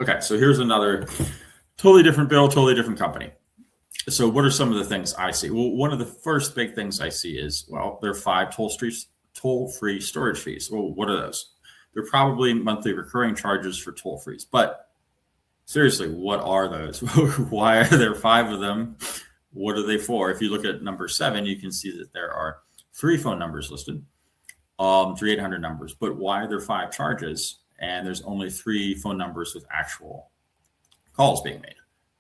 Okay, so here's another totally different bill, totally different company. So what are some of the things I see? Well, one of the first big things I see is, well, there are 5 toll-free storage fees. Well, what are those? They're probably monthly recurring charges for toll frees. But seriously, what are those? Why are there 5 of them? What are they for? If you look at number 7, you can see that there are 3 phone numbers listed, 3 800 numbers. But why are there 5 charges? And there's only 3 phone numbers with actual calls being made.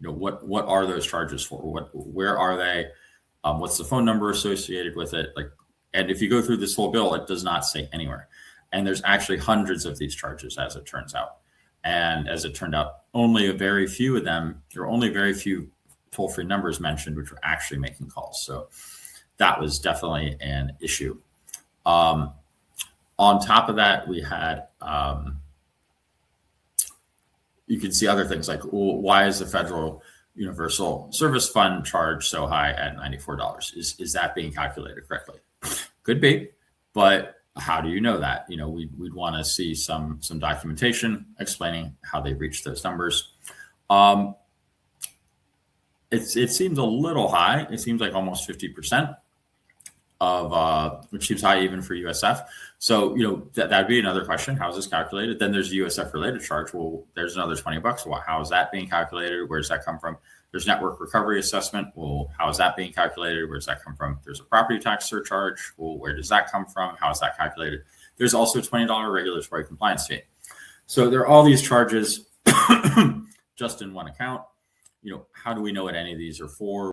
What are those charges for? Where are they? What's the phone number associated with it? And if you go through this whole bill, it does not say anywhere. And there's actually hundreds of these charges, as it turns out. And as it turned out, only very few of them, there are only very few toll-free numbers mentioned, which were actually making calls. So that was definitely an issue. On top of that, we had, you can see other things like, well, why is the Federal Universal Service Fund charge so high at $94? Is that being calculated correctly? Could be, but how do you know that? We'd want to see some documentation explaining how they reached those numbers. It seems a little high. It seems like almost 50% of which seems high even for USF. So that'd be another question. How is this calculated? Then there's a USF related charge. Well, there's another $20. Well, how is that being calculated? Where does that come from? There's network recovery assessment. Well, how is that being calculated? Where does that come from? There's a property tax surcharge. Well, where does that come from? How is that calculated? There's also a $20 regulatory compliance fee. So there are all these charges just in one account. How do we know what any of these are for?